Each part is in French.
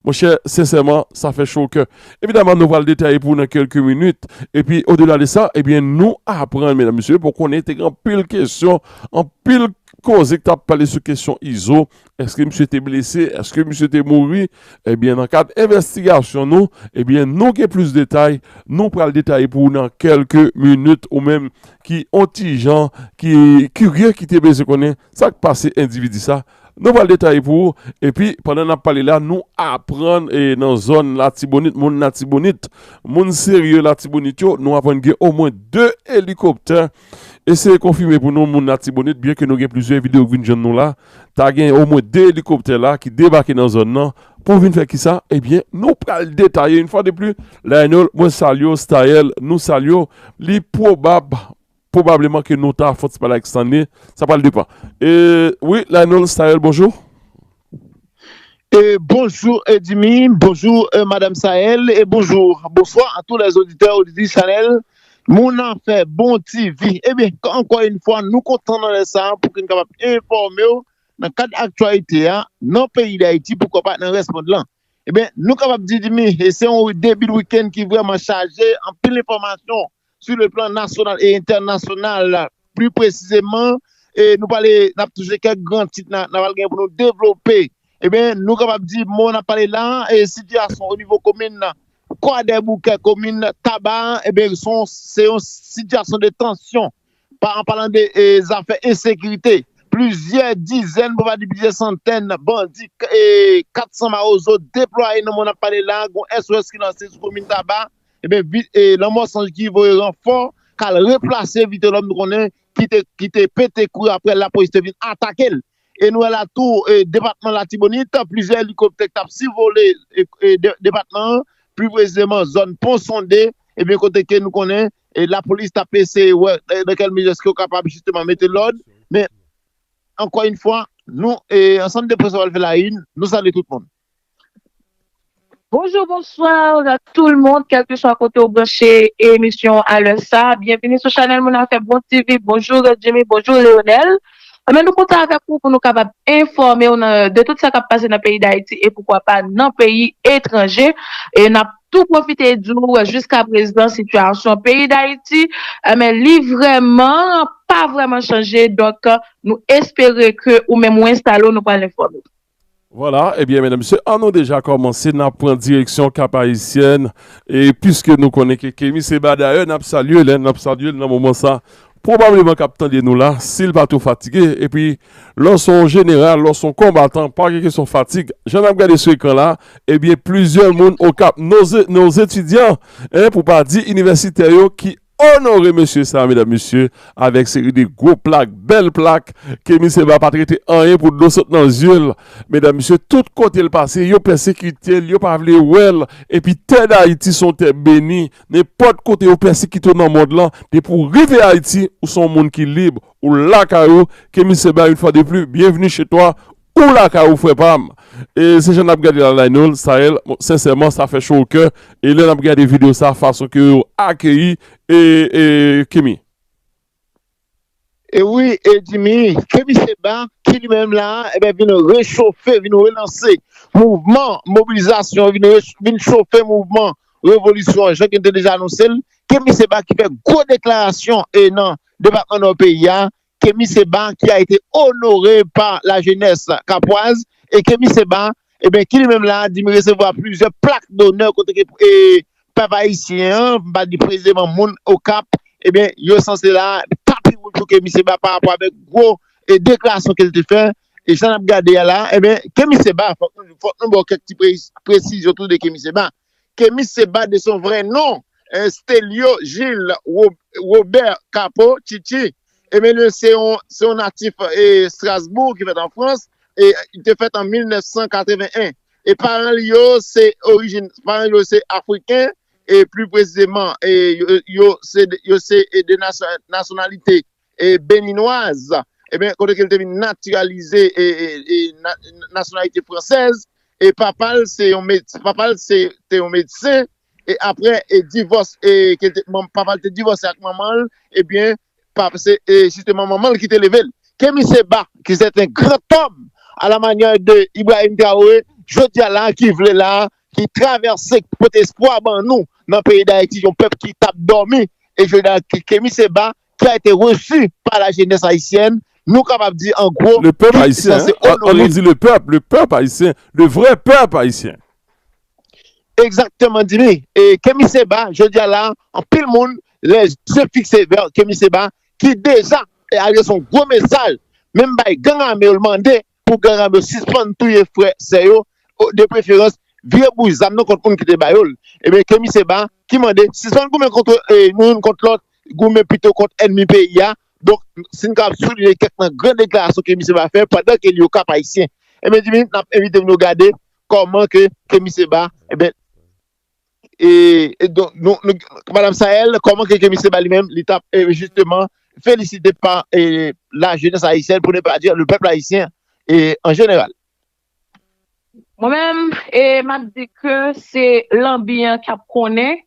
Mon cher, sincèrement, ça fait chaud au cœur. Évidemment, nous allons le détailler pour dans quelques minutes. Et puis, au-delà de ça, eh bien, nous apprenons, mesdames et messieurs, pour qu'on ait en pile question, en pile cause que tu as parlé sur question ISO. Est-ce que monsieur était blessé? Est-ce que monsieur était mort? Eh bien, dans le cadre d'investigation, nous, eh bien, nous avons plus de détails. Nous pourrons le détailler pour dans quelques minutes ou même qui ont des gens, qui curieux, qui te blessé, connaît. Ça qui passe individu, ça. Nous allons le détailler pour vous. Et puis, pendant qu'on a parlé là, nous apprenons dans la zone Latibonite, mon Latibonite, mon sérieux Latibonite, nous apprenons au moins 2 hélicoptères. Et c'est confirmé pour nous, mon Latibonite, bien que nous ayons plusieurs vidéos qui viennent nous là. Tu as au moins 2 hélicoptères là qui débarquent dans la zone là. Pour venir faire qui ça? Eh bien, nous allons le détailler une fois de plus. Lionel, moi, saluons, Style, nous saluons. Les probablement que nous avons fait pas l'extender, ça parle de pas. Et oui, Lionel Style, bonjour. Et bonjour Edimi, bonjour Madame Sahel et bonsoir à tous les auditeurs du Chanel. Mon enfant, bon TV. Eh bien, encore une fois, nous comptons dans ça pour que nous soyons informés dans le cadre d'actualité, dans le pays d'Haïti, pourquoi pas dans le répondre là. Eh bien, nous sommes capables de dire, et c'est un début de week-end qui est vraiment chargé en pile d'informations sur le plan national et international, plus précisément, et nous parlons, nous avons touché quelques grands titres pour nous développer. Eh bien, nous sommes capables de dire, on a parlé là, et situation au niveau commune, quoi des bouquets communes, tabac, eh bien, c'est une situation de tension. En parlant des affaires insécurité, plusieurs dizaines, pour pas dire plusieurs centaines, bandits et 400 marosos déployés dans mon parlé là, un SOS qui lance sur la commune tabac, eh bien, l'homme sans qui va renfort, car replacer vite l'homme nous connaît, qui était pété couille après la police vient attaquer. Et nous, à la tour, département de la Tibonite, plusieurs hélicoptères qui ont survolé département, plus précisément zone pont sondé, et bien côté que nous connaissons, et la police a PC, ouais, dans quelle mesure est-ce qu'on est capable justement de mettre l'ordre. Mais encore une fois, nous, ensemble de presse, on va faire la une, nous saluons tout le monde. Bonjour, bonsoir à tout le monde, quel que soit côté au branché émission à l'heure ça. Bienvenue sur Chanel Mon Affaire Bon TV. Bonjour Jimmy, bonjour Léonel. Mais nous comptons avec vous pour nous capables d'informer de tout ça qui a passé dans le pays d'Haïti et pourquoi pas dans le pays étranger. Et nous avons tout profité du jusqu'à présent situation pays d'Haïti. Mais vraiment, pas vraiment changé. Donc, nous espérons que ou même installons nous pas l'informer. Voilà, eh bien, mesdames et messieurs, on a déjà commencé, nous prenons direction cap haïtienne, et puisque nous connaissons que Kémy Seba d'ailleurs, nous saluons dans le moment ça, probablement capitaine de nous là, s'il va tout fatigué, et puis, lorsqu'on général, lorsqu'on combattant, pas que son fatigue, j'en ai regardé ce écran là, eh bien, plusieurs monde au cap, nos étudiants, pour pas dire universitaires qui honorer monsieur ça, mesdames, messieurs, avec série de gros plaques, belles plaques, que monsieur va pas traiter rien pour deux autres dans les yeux. Mesdames, messieurs, tout côté le passé, yo persécuté, yo pas vle well, et puis terre d'Haïti sont terre béni, n'importe côté yo persécuté dans le monde là, et pour arriver à Haïti, où son monde qui libre, ou la caillou, que monsieur ba une fois de plus, bienvenue chez toi, ou la caillou frère Pam. Et c'est jean regardé la Lionel, Sahel, sincèrement, ça fait chaud au cœur. Et là, on a regardé des vidéos ça façon que accueilli et Kémy. Et oui, et Jimmy, Kémy Seba, qui lui-même là, eh bien, vient réchauffer, vient relancer mouvement, mobilisation, vient chauffer mouvement, révolution. Je qui déjà annoncé, Kémy Seba qui fait gros déclaration et non, département de notre pays, Kémy Seba qui a été honoré par la jeunesse capoise. Et Kémy Seba, eh bien, qui lui-même là, dit me recevoir plusieurs plaques d'honneur côté peuple haïtien, pas du président Moun au Cap, eh bien, il est censé là, taper pour Kémy Seba par rapport avec gros déclaration qu'elle a fait. Et j'en ai regardé là, eh bien, Kémy Seba, faut nous avoir quelques petites précisions autour de Kémy Seba. Kémy Seba, de son vrai nom, Stélio Gilles Robert Capo Chichi, eh bien, c'est un natif Strasbourg qui fait en France. Et il était fait en 1981. Et parents c'est africain et plus précisément c'est des nationalités béninoises. Et bien quand il était naturalisé et nationalité française et papa c'est un médecin et après divorce et papa était divorcé avec maman et bien papa c'est justement maman qui était levé. Kémy Seba qui est un grand homme à la manière de Ibrahim Traoré, je dis à là, qui voulait là, qui traverse pour espoir dans nous, dans le pays d'Haïti, un peuple qui tape dormi, et je dis à Kémy Séba, qui a été reçu par la jeunesse haïtienne, nous capables de dire en gros, le peuple haïtien, on nous dit le peuple haïtien, le vrai peuple haïtien. Exactement, Dimi. Et Kémy Séba, je dis à là, en pile monde, les yeux fixés vers Kémy Séba, qui déjà a son gros message, même by gang armé, le demander pour gang armé suspendre tous les frères, c'est de préférence, vieux bouzam, non contre qui te bayol. Et bien, Kémy Séba, qui m'a dit, suspendre contre nous, contre l'autre, gourmet plutôt contre ennemi pays. Donc, c'est une capsule, il y a quelques grandes déclarations que Kémy Séba fait pendant qu'il y a au cap haïtien. Et bien, Dimi, nous avons invité nous regarder comment que Kémy Séba, eh bien, et donc, Madame Sahel, comment que Kémy Séba lui-même, l'étape justement félicité par la jeunesse haïtienne, pour ne pas dire le peuple haïtien et en général. Moi-même, et m'a dit que c'est l'ambiance qu'on connaît.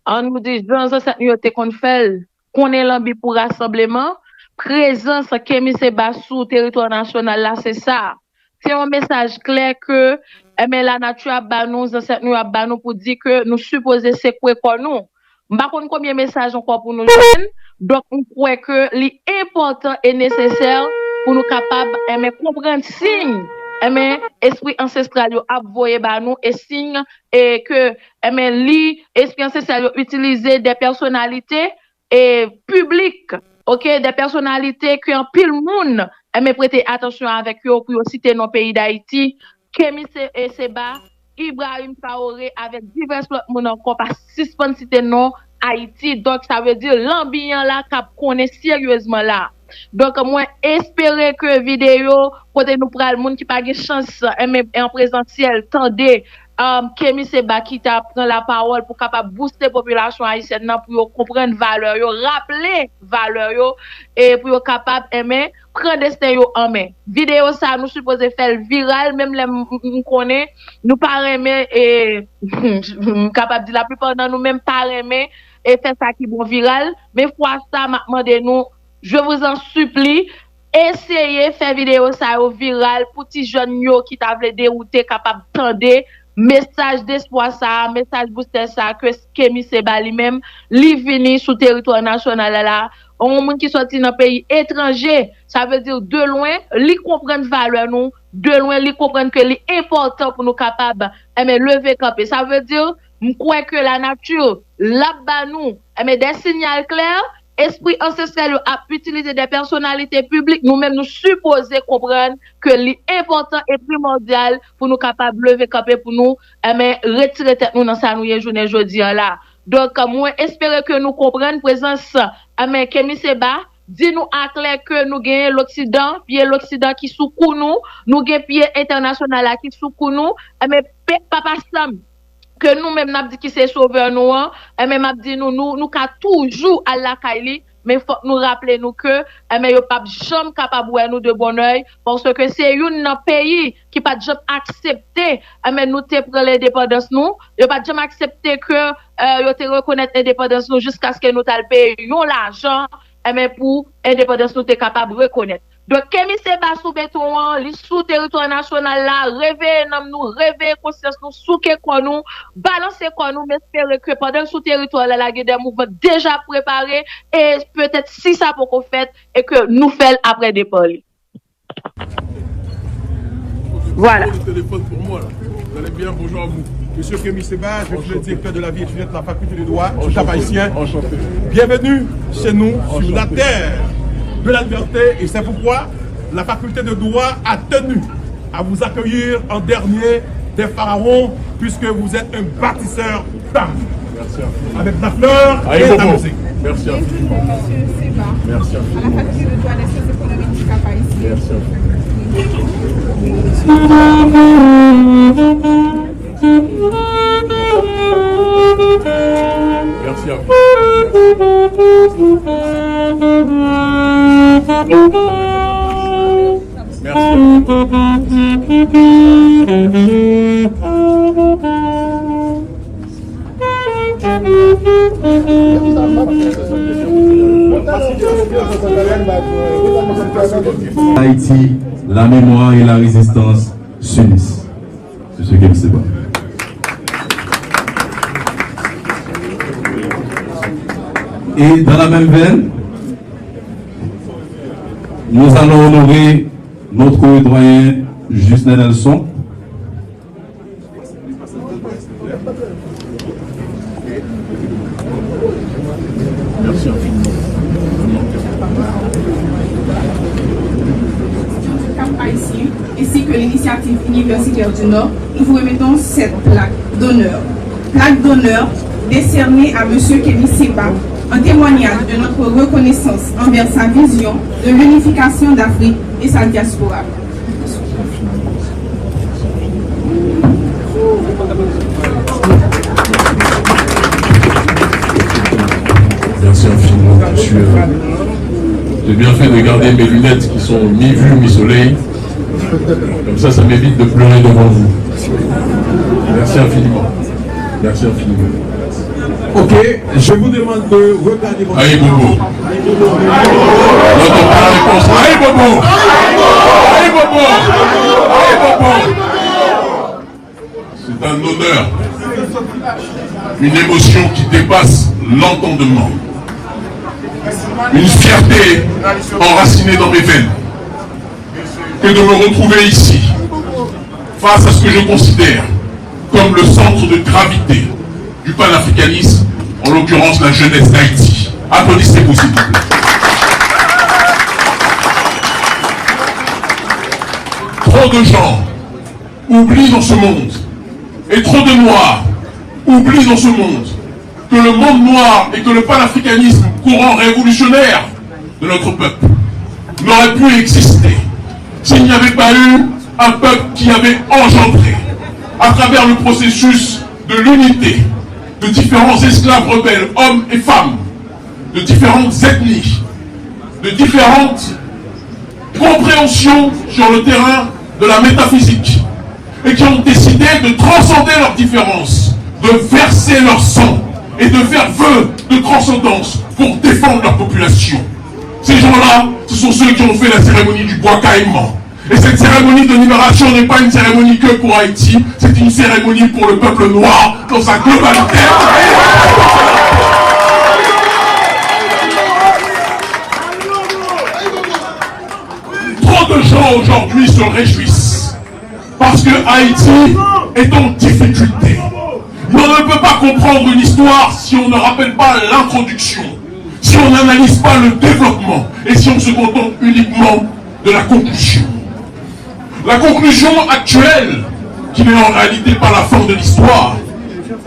On nous dit, dans cette nuit, qu'on fait, qu'on est l'ambiance pour rassemblement. Présence Kémy Séba sous territoire national, là, c'est ça. C'est un message clair que mais la nature a banou, cette nuit a banou pour dire que nous supposons c'est quoi nous. Par contre, combien de messages encore pour nous jeunes. Donc, on croit que l'important et nécessaire pour nous capables de comprendre signe. Esprit ancestral a voyé nous et signe et que l'esprit ancestral utiliser des personnalités publiques, OK, des personnalités qui en pile monde prêter attention avec eux pour citer nos pays d'Haïti. Kémy Séba, Ibrahim Traoré, avec divers autres monde encore pas suspendre citer non Haïti. Donc ça veut dire l'ambiance là qu'a connaît sérieusement là. Donc moi espérer que vidéo côté nous pral monde qui pas de chance en présentiel tendez Kémy Séba qui t'a prend la parole pour capable booster population haïtienne pour comprendre valeur yo, rappeler valeur yo et pour capable aimer prendre destin yo en main. Vidéo ça nous supposé faire viral même les nous connaît nous pas aimer et capable dire la plupart d'entre nous même pas aimer et faire ça qui bon viral mais fois ça m'a demandé nous je vous en supplie essayez faire vidéo ça au viral pour petit jeunes yo qui t'a voulu dérouter capable tendre message d'espoir ça, message booster ça, que Kémy Séba lui-même, li vini sous territoire national là, on monde qui sorti dans pays étranger, ça veut dire de loin, li comprendre valeur nous, de loin li comprendre que li important pour nous capable lever camper. Ça veut dire m'croire que la nature là-bas nous, des signaux clairs. Esprit ancestral a utilisé des personnalités publiques, nous-mêmes nous supposons comprendre que l'important et primordial pour nous capables de lever camper pour nous retirer tête nous dans sa nouille journée jeudi là. Donc moi espérer que nous comprenions présence Kémy Séba dit nous à clair que nous gagnons l'Occident, puis l'Occident qui sous nous gagnons pied international là qui sous nous mais papa Sam que nous-mêmes n'a dit qui c'est sauveur nous et même n'a dit nous ca toujours à la Kaili mais faut nous rappeler nous que mais yo pas jamais capable voir nous de bon oeil parce que c'est un pays qui pas jamais accepter mais nous te prendre l'indépendance nous yo pas jamais accepter que yo te reconnaître l'indépendance nous jusqu'à ce que nous t'al payions l'argent mais pour indépendance nous te capable reconnaître. Donc, Kémy Séba sous béton, sous territoire national là, rêver nous, rêver conscience nous, souke quoi nous, balancer quoi nous, mais espérer que pendant sous territoire là, la guerre des mouvements déjà préparés, et peut-être si ça pour qu'on fait, et que nous faisons après des parler. Voilà. Le téléphone pour moi là. Vous allez bien, bonjour à vous. Monsieur Kémy Séba, je suis le directeur de la vie étudiante de la faculté de droit du Cap haïtien. Enchanté. Bienvenue chez nous, sur la terre de la liberté, et c'est pourquoi la faculté de droit a tenu à vous accueillir en dernier des pharaons, puisque vous êtes un bâtisseur d'âme. Merci. Avec la fleur et la musique. Merci infiniment. Monsieur Séba. Merci À la infiniment. faculté de droit des sciences économiques du Cap haïtien. Merci Merci à vous. Haïti, la mémoire et la résistance s'unissent. M. Kémy Séba. Et dans la même veine, nous allons honorer notre doyen Justin Nelson. Ainsi que l'initiative universitaire du Nord, nous vous remettons cette plaque d'honneur. Plaque d'honneur décernée à M. Kémy Séba en témoignage de notre reconnaissance envers sa vision de l'unification d'Afrique et sa diaspora. Merci infiniment, monsieur. J'ai bien fait de garder mes lunettes qui sont mi-vue, mi-soleil. Comme ça m'évite de pleurer devant vous. Merci infiniment. Merci infiniment. Ok, je vous demande de regarder votre... Aïe Bobo. N'entends pas la réponse. Aïe Bobo. Aïe Bobo. Aïe Bobo. C'est un honneur. Une émotion qui dépasse l'entendement. Une fierté enracinée dans mes veines. Que de me retrouver ici, face à ce que je considère comme le centre de gravité du panafricanisme, en l'occurrence la jeunesse d'Haïti. Applaudissez-vous s'il vous plaît. Trop de gens oublient dans ce monde, et trop de Noirs oublient dans ce monde, que le monde noir et que le panafricanisme, courant révolutionnaire de notre peuple, n'aurait pu exister s'il n'y avait pas eu un peuple qui avait engendré, à travers le processus de l'unité, de différents esclaves rebelles, hommes et femmes, de différentes ethnies, de différentes compréhensions sur le terrain de la métaphysique, et qui ont décidé de transcender leurs différences, de verser leur sang et de faire vœu de transcendance pour défendre leur population. Ces gens-là, ce sont ceux qui ont fait la cérémonie du bois caïman. Et cette cérémonie de libération n'est pas une cérémonie que pour Haïti, c'est une cérémonie pour le peuple noir dans sa globalité. Trop de gens aujourd'hui se réjouissent parce que Haïti est en difficulté. Mais on ne peut pas comprendre une histoire si on ne rappelle pas l'introduction, si on n'analyse pas le développement et si on se contente uniquement de la conclusion. La conclusion actuelle, qui n'est en réalité pas la fin de l'histoire,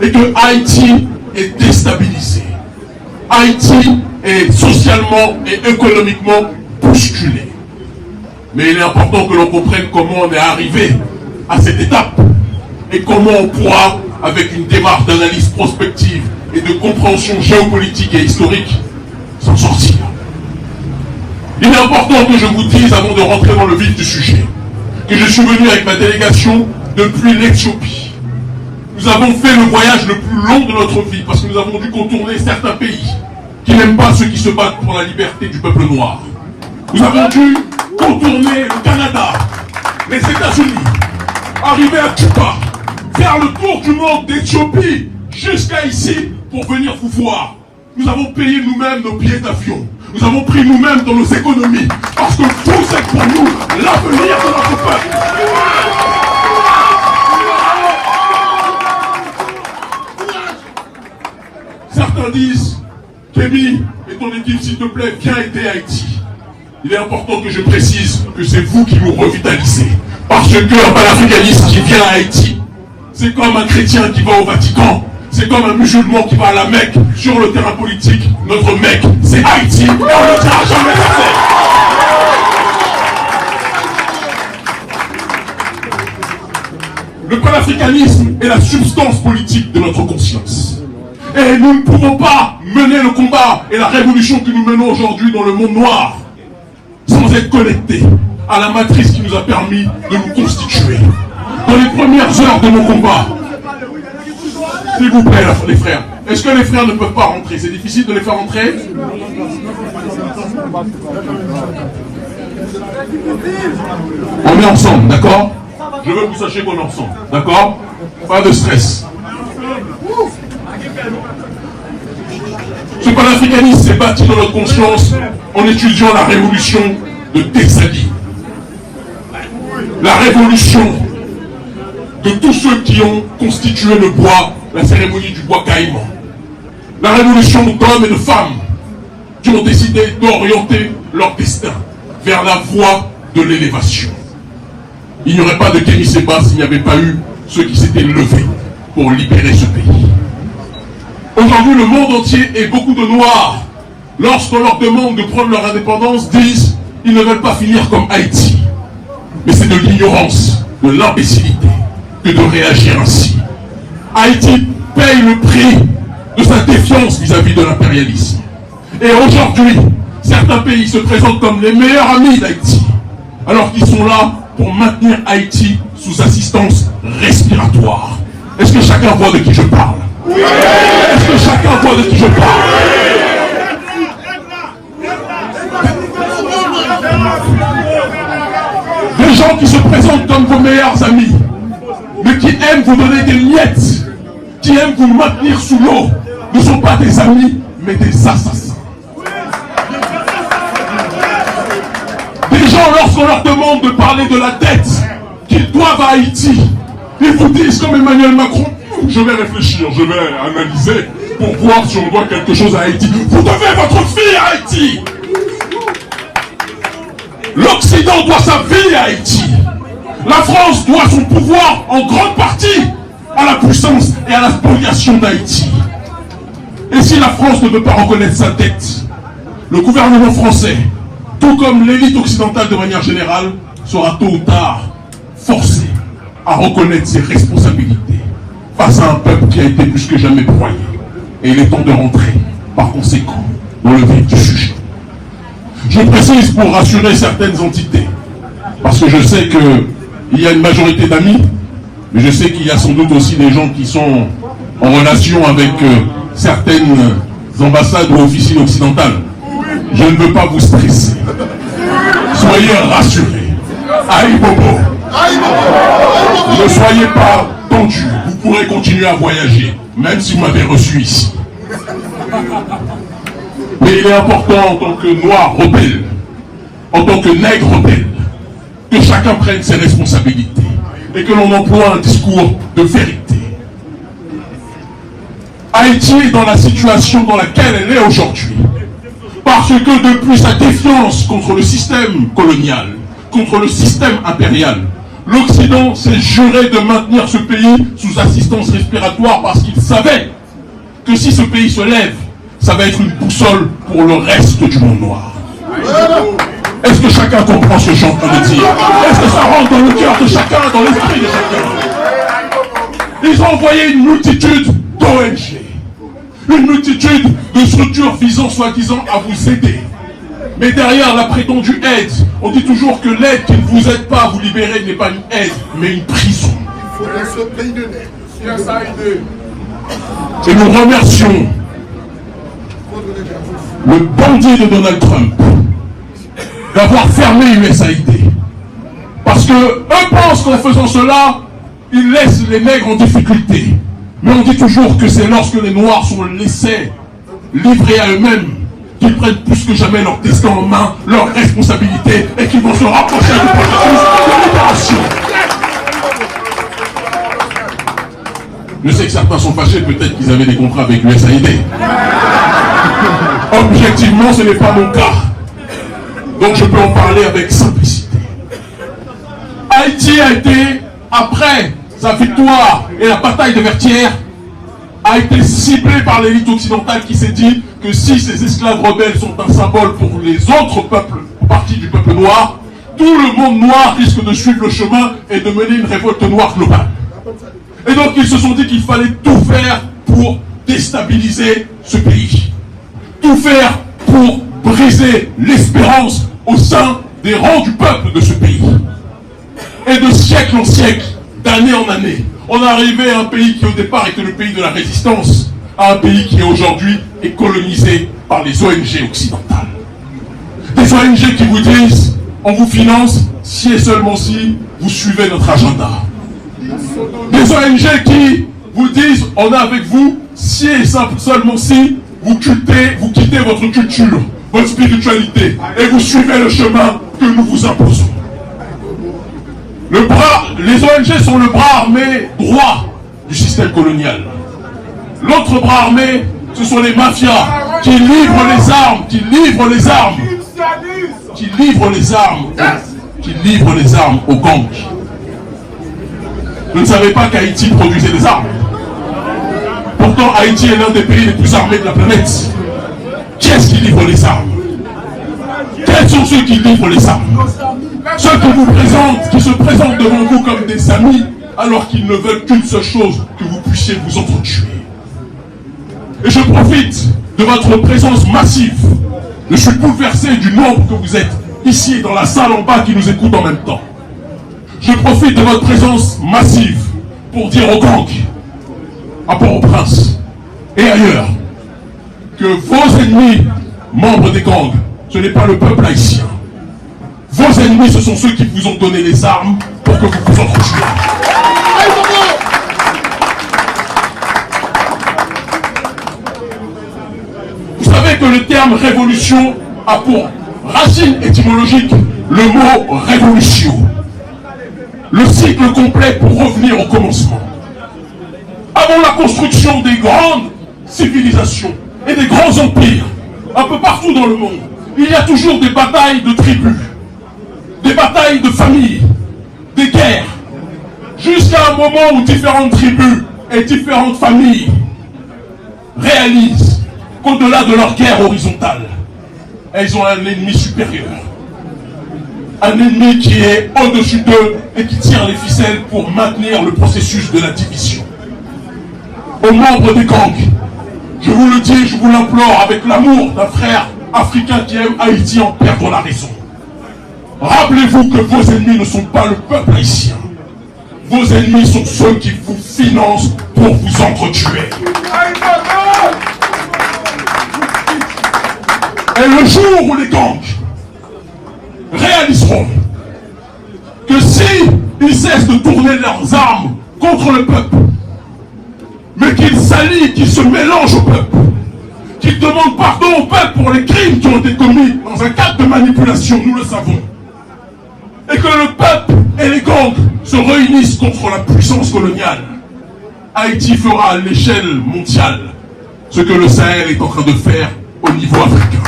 est que Haïti est déstabilisé. Haïti est socialement et économiquement bousculé. Mais il est important que l'on comprenne comment on est arrivé à cette étape et comment on pourra, avec une démarche d'analyse prospective et de compréhension géopolitique et historique, s'en sortir. Il est important que je vous dise, avant de rentrer dans le vif du sujet, que je suis venu avec ma délégation depuis l'Éthiopie. Nous avons fait le voyage le plus long de notre vie parce que nous avons dû contourner certains pays qui n'aiment pas ceux qui se battent pour la liberté du peuple noir. Nous avons dû contourner le Canada, les États-Unis, arriver à Cuba, faire le tour du monde d'Éthiopie jusqu'à ici pour venir vous voir. Nous avons payé nous-mêmes nos billets d'avion. Nous avons pris nous-mêmes dans nos économies parce que vous êtes pour nous l'avenir de notre peuple. Certains disent, Kémy et ton équipe, s'il te plaît, viens aider Haïti. Il est important que je précise que c'est vous qui nous revitalisez. Parce que un panafricaniste qui vient à Haïti, c'est comme un chrétien qui va au Vatican. C'est comme un musulman qui va à la Mecque. Sur le terrain politique, notre Mecque, c'est Haïti. Et on ne dira jamais assez. Le panafricanisme est la substance politique de notre conscience. Et nous ne pourrons pas mener le combat et la révolution que nous menons aujourd'hui dans le monde noir sans être connectés à la matrice qui nous a permis de nous constituer. Dans les premières heures de nos combats, s'il vous plaît, les frères, est-ce que les frères ne peuvent pas rentrer? C'est difficile de les faire rentrer? On est ensemble, d'accord? Je veux que vous sachiez qu'on est ensemble. D'accord? Pas de stress. Ce panafricanisme s'est bâti dans notre conscience en étudiant la révolution de Tessali. La révolution de tous ceux qui ont constitué le bois, la cérémonie du bois caïman. La révolution d'hommes et de femmes qui ont décidé d'orienter leur destin vers la voie de l'élévation. Il n'y aurait pas de Kémy Séba s'il n'y avait pas eu ceux qui s'étaient levés pour libérer ce pays. Aujourd'hui, le monde entier et beaucoup de Noirs, lorsqu'on leur demande de prendre leur indépendance, disent qu'ils ne veulent pas finir comme Haïti. Mais c'est de l'ignorance, de l'imbécilité que de réagir ainsi. Haïti paye le prix de sa défiance vis-à-vis de l'impérialisme. Et aujourd'hui, certains pays se présentent comme les meilleurs amis d'Haïti, alors qu'ils sont là pour maintenir Haïti sous assistance respiratoire. Est-ce que chacun voit de qui je parle? Oui. Est-ce que chacun voit de qui je parle? Des gens qui se présentent comme vos meilleurs amis, mais qui aiment vous donner des miettes, qui aiment vous maintenir sous l'eau, ne sont pas des amis, mais des assassins. Des gens, lorsqu'on leur demande de parler de la dette qu'ils doivent à Haïti, ils vous disent comme Emmanuel Macron, je vais réfléchir, je vais analyser pour voir si on doit quelque chose à Haïti. Vous devez votre fille à Haïti. L'Occident doit sa vie à Haïti. La France doit son pouvoir en grande partie à la puissance et à la spoliation d'Haïti. Et si la France ne veut pas reconnaître sa dette, le gouvernement français, tout comme l'élite occidentale de manière générale, sera tôt ou tard forcé à reconnaître ses responsabilités face à un peuple qui a été plus que jamais broyé. Et il est temps de rentrer, par conséquent, dans le vif du sujet. Je précise pour rassurer certaines entités, parce que je sais qu'il y a une majorité d'amis, mais je sais qu'il y a sans doute aussi des gens qui sont en relation avec certaines ambassades ou officines occidentales. Je ne veux pas vous stresser. Soyez rassurés. Aïe Bobo. Ne soyez pas tendus. Vous pourrez continuer à voyager, même si vous m'avez reçu ici. Mais il est important en tant que noir rebelle, en tant que nègre rebelle, que chacun prenne ses responsabilités et que l'on emploie un discours de vérité. Haïti est dans la situation dans laquelle elle est aujourd'hui parce que depuis sa défiance contre le système colonial, contre le système impérial, l'Occident s'est juré de maintenir ce pays sous assistance respiratoire parce qu'il savait que si ce pays se lève, ça va être une boussole pour le reste du monde noir. Est-ce que chacun comprend ce que je suis en train de dire? Est-ce que ça rentre dans le cœur de chacun, dans l'esprit de chacun? Ils ont envoyé une multitude d'ONG, une multitude de structures visant soi-disant à vous aider. Mais derrière la prétendue aide, on dit toujours que l'aide qui ne vous aide pas à vous libérer n'est pas une aide, mais une prison. Il faut laisser le pays de l'aide. Et nous remercions le bandit de Donald Trump d'avoir fermé USAID. Parce que eux pensent qu'en faisant cela, ils laissent les nègres en difficulté. Mais on dit toujours que c'est lorsque les Noirs sont laissés livrés à eux-mêmes qu'ils prennent plus que jamais leur destin en main, leur responsabilité, et qu'ils vont se rapprocher du processus de libération. Je sais que certains sont fâchés, peut-être qu'ils avaient des contrats avec l'USAID. Objectivement, ce n'est pas mon cas. Donc je peux en parler avec simplicité. Haïti a été, après sa victoire et la bataille de Vertières, a été ciblé par l'élite occidentale qui s'est dit que si ces esclaves rebelles sont un symbole pour les autres peuples, partie du peuple noir, tout le monde noir risque de suivre le chemin et de mener une révolte noire globale. Et donc ils se sont dit qu'il fallait tout faire pour déstabiliser ce pays. Tout faire pour briser l'espérance au sein des rangs du peuple de ce pays. Et de siècle en siècle, d'année en année, on est arrivé à un pays qui au départ était le pays de la résistance, à un pays qui aujourd'hui est colonisé par les ONG occidentales. Des ONG qui vous disent, on vous finance si et seulement si vous suivez notre agenda. Des ONG qui vous disent on est avec vous si et seulement si vous quittez votre culture, votre spiritualité et vous suivez le chemin que nous vous imposons. Les ONG sont le bras armé droit du système colonial. L'autre bras armé, ce sont les mafias qui livrent les armes aux gangs. Vous ne savez pas qu'Haïti produisait des armes. Pourtant, Haïti est l'un des pays les plus armés de la planète. Qui est-ce qui livre les armes? Quels sont ceux qui livrent les armes? Ceux qui se présentent devant vous comme des amis, alors qu'ils ne veulent qu'une seule chose, que vous puissiez vous entretuer. Et je profite de votre présence massive. Je suis bouleversé du nombre que vous êtes ici dans la salle en bas qui nous écoutent en même temps. Je profite de votre présence massive pour dire aux gangs, à Port-au-Prince et ailleurs, que vos ennemis, membres des gangs, ce n'est pas le peuple haïtien. Vos ennemis, ce sont ceux qui vous ont donné les armes pour que vous vous entretuiez. Vous savez que le terme révolution a pour racine étymologique le mot révolution. Le cycle complet pour revenir au commencement. Avant la construction des grandes civilisations et des grands empires, un peu partout dans le monde, il y a toujours des batailles de tribus, des batailles de familles, des guerres, jusqu'à un moment où différentes tribus et différentes familles réalisent qu'au-delà de leur guerre horizontale, elles ont un ennemi supérieur. Un ennemi qui est au-dessus d'eux et qui tire les ficelles pour maintenir le processus de la division. Aux membres des gangs, je vous le dis, je vous l'implore avec l'amour d'un frère africain qui aime Haïti en perdre la raison. Rappelez-vous que vos ennemis ne sont pas le peuple haïtien. Vos ennemis sont ceux qui vous financent pour vous entretuer. Et le jour où les gangs réaliseront que si ils cessent de tourner leurs armes contre le peuple, mais qu'ils s'allient, qu'ils se mélangent au peuple, qu'ils demandent pardon au peuple pour les crimes qui ont été commis dans un cadre de manipulation, nous le savons, et que le peuple et les gangs se réunissent contre la puissance coloniale, Haïti fera à l'échelle mondiale ce que le Sahel est en train de faire au niveau africain.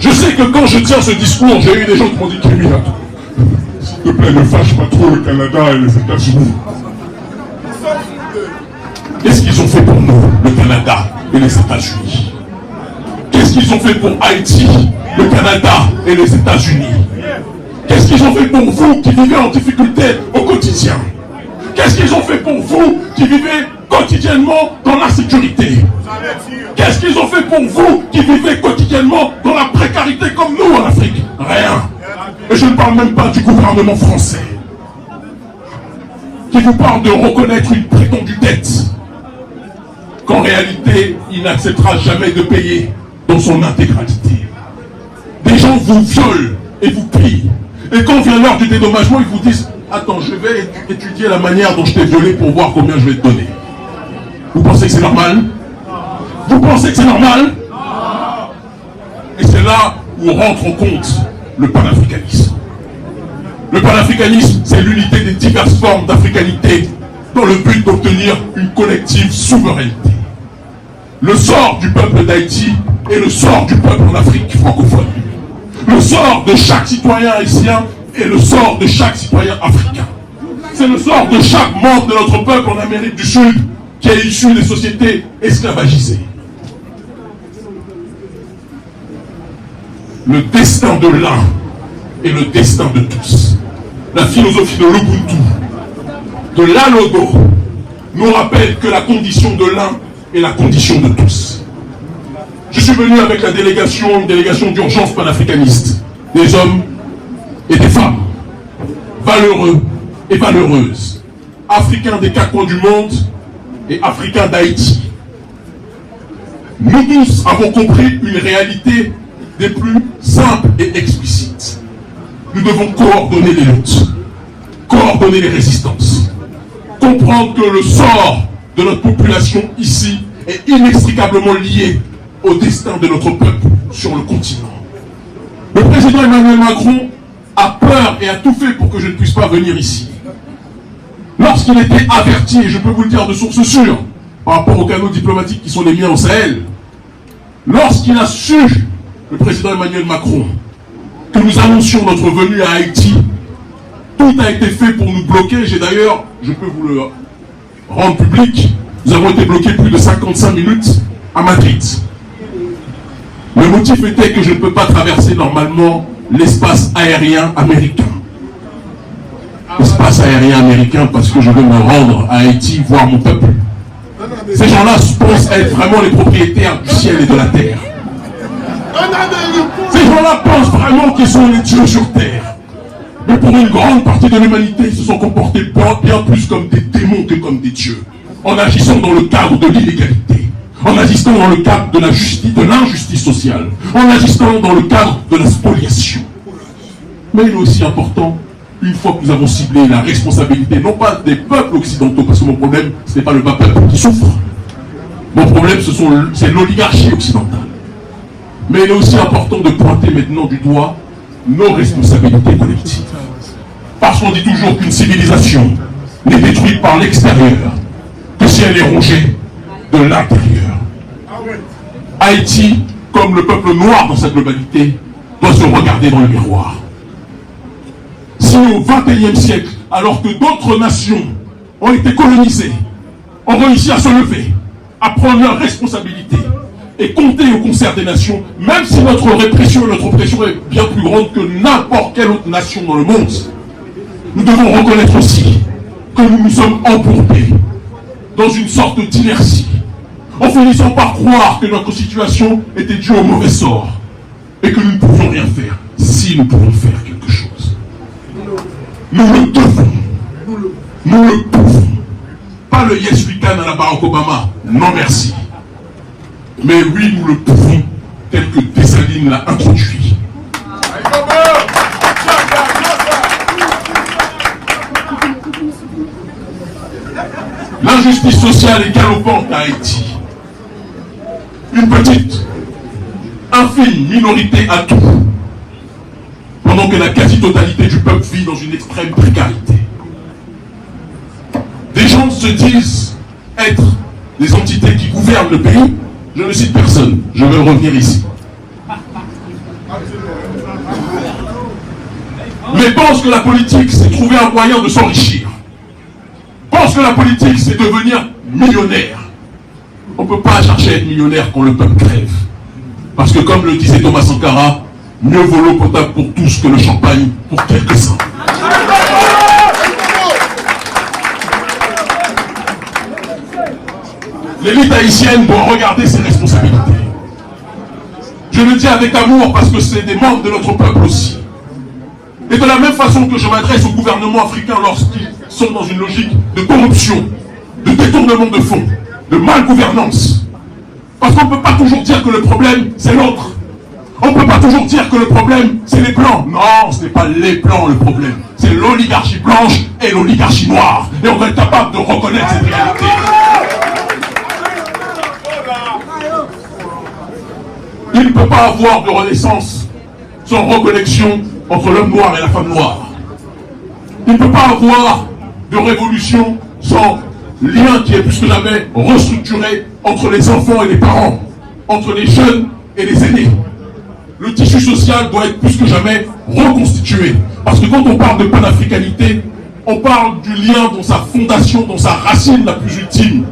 Je sais que quand je tiens ce discours, j'ai eu des gens qui m'ont dit criminel. S'il te plaît, ne fâche pas trop le Canada et les États-Unis. Qu'est-ce qu'ils ont fait pour nous, le Canada et les États-Unis? Qu'est-ce qu'ils ont fait pour Haïti, le Canada et les États-Unis? Qu'est-ce qu'ils ont fait pour vous qui vivez en difficulté au quotidien? Qu'est-ce qu'ils ont fait pour vous qui vivez quotidiennement dans l'insécurité? Qu'est-ce qu'ils ont fait pour vous qui vivez quotidiennement dans la précarité comme nous en Afrique? Rien. Et je ne parle même pas du gouvernement français qui vous parle de reconnaître une prétendue dette qu'en réalité il n'acceptera jamais de payer dans son intégralité. Des gens vous violent et vous pillent. Et quand vient l'heure du dédommagement, ils vous disent « Attends, je vais étudier la manière dont je t'ai violé pour voir combien je vais te donner. » Vous pensez que c'est normal? Vous pensez que c'est normal? Et c'est là où rentre en compte le panafricanisme. Le panafricanisme, c'est l'unité des diverses formes d'africanité dans le but d'obtenir une collective souveraineté. Le sort du peuple d'Haïti est le sort du peuple en Afrique francophone. Le sort de chaque citoyen haïtien est le sort de chaque citoyen africain. C'est le sort de chaque membre de notre peuple en Amérique du Sud qui est issu des sociétés esclavagisées. Le destin de l'un est le destin de tous. La philosophie de l'Ubuntu, de l'Alodo, nous rappelle que la condition de l'un est la condition de tous. Je suis venu avec la délégation, une délégation d'urgence panafricaniste, des hommes et des femmes, valeureux et valeureuses, africains des quatre coins du monde et africains d'Haïti. Nous tous avons compris une réalité des plus simples et explicites. Nous devons coordonner les luttes, coordonner les résistances, comprendre que le sort de notre population ici est inextricablement lié au destin de notre peuple sur le continent. Le président Emmanuel Macron a peur et a tout fait pour que je ne puisse pas venir ici. Lorsqu'il était averti, et je peux vous le dire de source sûre, par rapport aux canaux diplomatiques qui sont les miens au Sahel, lorsqu'il a su, le président Emmanuel Macron, que nous annoncions notre venue à Haïti, tout a été fait pour nous bloquer. J'ai d'ailleurs, je peux vous le rendre public, nous avons été bloqués plus de 55 minutes à Madrid. Le motif était que je ne peux pas traverser normalement l'espace aérien américain. L'espace aérien américain parce que je veux me rendre à Haïti, voir mon peuple. Ces gens-là pensent être vraiment les propriétaires du ciel et de la terre. Ces gens-là pensent vraiment qu'ils sont les dieux sur terre. Mais pour une grande partie de l'humanité, ils se sont comportés bien plus comme des démons que comme des dieux. En agissant dans le cadre de l'illégalité, en agissant dans le cadre de l'injustice sociale, en agissant dans le cadre de la spoliation. Mais il est aussi important, une fois que nous avons ciblé la responsabilité, non pas des peuples occidentaux, parce que mon problème, ce n'est pas le bas peuple qui souffre. Mon problème, c'est l'oligarchie occidentale. Mais il est aussi important de pointer maintenant du doigt nos responsabilités collectives. Parce qu'on dit toujours qu'une civilisation n'est détruite par l'extérieur que si elle est rongée de l'intérieur. Haïti, comme le peuple noir dans sa globalité, doit se regarder dans le miroir. Si au XXIe siècle, alors que d'autres nations ont été colonisées, ont réussi à se lever, à prendre leurs responsabilités et compter au concert des nations, même si notre répression et notre oppression est bien plus grande que n'importe quelle autre nation dans le monde, nous devons reconnaître aussi que nous nous sommes embourbés dans une sorte d'inertie, en finissant par croire que notre situation était due au mauvais sort et que nous ne pouvions rien faire. Si nous pouvons faire quelque chose, nous le devons, nous le pouvons. Pas le yes we can à la Barack Obama, non merci. Mais oui, nous le pouvons, tel que Dessalines l'a introduit. L'injustice sociale est galopante à Haïti. Une petite, infime minorité à tout, pendant que la quasi-totalité du peuple vit dans une extrême précarité. Des gens se disent être des entités qui gouvernent le pays. Je ne cite personne, je vais revenir ici. Mais pensent que la politique, c'est trouver un moyen de s'enrichir. Pensent que la politique, c'est devenir millionnaire. On ne peut pas chercher à être millionnaire quand le peuple crève. Parce que comme le disait Thomas Sankara, mieux vaut l'eau potable pour tous que le champagne pour quelques-uns. L'élite haïtienne doit regarder ses responsabilités. Je le dis avec amour parce que c'est des membres de notre peuple aussi. Et de la même façon que je m'adresse au gouvernement africain lorsqu'ils sont dans une logique de corruption, de détournement de fonds, de malgouvernance. Parce qu'on ne peut pas toujours dire que le problème, c'est l'autre. On ne peut pas toujours dire que le problème, c'est les Blancs. Non, ce n'est pas les Blancs le problème. C'est l'oligarchie blanche et l'oligarchie noire. Et on doit être capable de reconnaître cette réalité. Il ne peut pas avoir de renaissance sans reconnexion entre l'homme noir et la femme noire. Il ne peut pas avoir de révolution sans lien qui est plus que jamais restructuré entre les enfants et les parents, entre les jeunes et les aînés. Le tissu social doit être plus que jamais reconstitué. Parce que quand on parle de panafricanité, on parle du lien dans sa fondation, dans sa racine la plus ultime.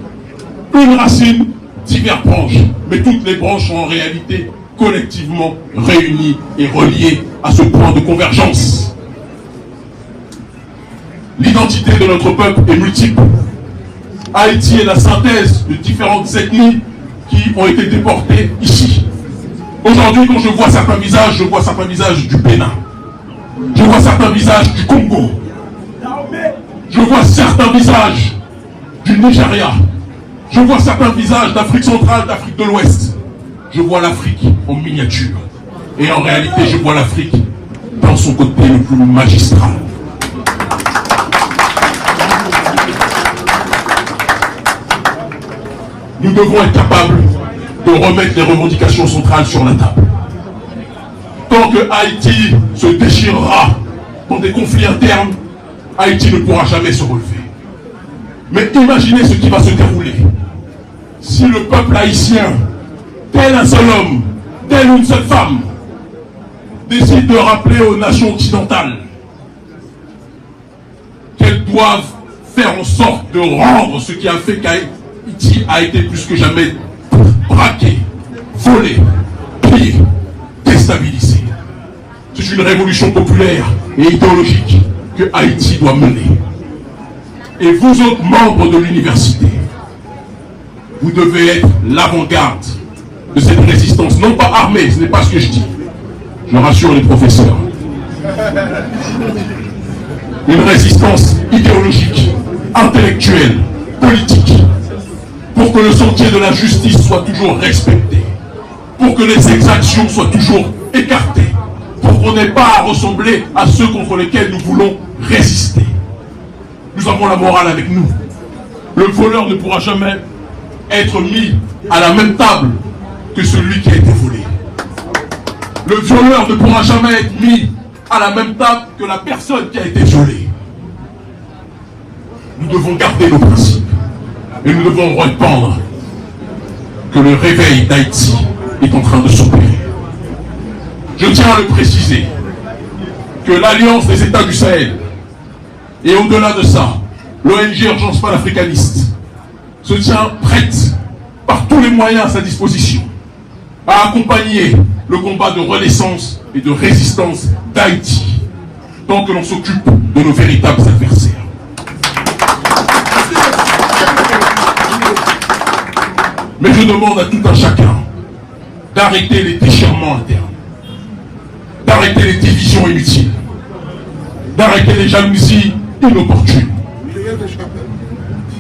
Une racine, diverses branches, mais toutes les branches sont en réalité collectivement réunies et reliées à ce point de convergence. L'identité de notre peuple est multiple. Haïti est la synthèse de différentes ethnies qui ont été déportées ici. Aujourd'hui, quand je vois certains visages du Bénin. Je vois certains visages du Congo. Je vois certains visages du Nigeria. Je vois certains visages d'Afrique centrale, d'Afrique de l'Ouest. Je vois l'Afrique en miniature. Et en réalité, je vois l'Afrique dans son côté le plus magistral. Nous devons être capables de remettre les revendications centrales sur la table. Tant que Haïti se déchirera dans des conflits internes, Haïti ne pourra jamais se relever. Mais imaginez ce qui va se dérouler si le peuple haïtien, tel un seul homme, telle une seule femme, décide de rappeler aux nations occidentales qu'elles doivent faire en sorte de rendre ce qui a fait qu'Haïti a été plus que jamais braqué, volé, pillé, déstabilisé. C'est une révolution populaire et idéologique que Haïti doit mener. Et vous autres membres de l'université, vous devez être l'avant-garde de cette résistance, non pas armée, ce n'est pas ce que je dis. Je rassure les professeurs. Une résistance idéologique, intellectuelle, politique, pour que le sentier de la justice soit toujours respecté, pour que les exactions soient toujours écartées, pour qu'on n'ait pas à ressembler à ceux contre lesquels nous voulons résister. Nous avons la morale avec nous. Le voleur ne pourra jamais être mis à la même table que celui qui a été volé. Le violeur ne pourra jamais être mis à la même table que la personne qui a été violée. Nous devons garder nos principes et nous devons répandre que le réveil d'Haïti est en train de s'opérer. Je tiens à le préciser que l'Alliance des États du Sahel et au-delà de ça, l'ONG Urgence panafricaniste se tient prête par tous les moyens à sa disposition à accompagner le combat de renaissance et de résistance d'Haïti tant que l'on s'occupe de nos véritables adversaires. Mais je demande à tout un chacun d'arrêter les déchirements internes, d'arrêter les divisions inutiles, d'arrêter les jalousies inopportunes,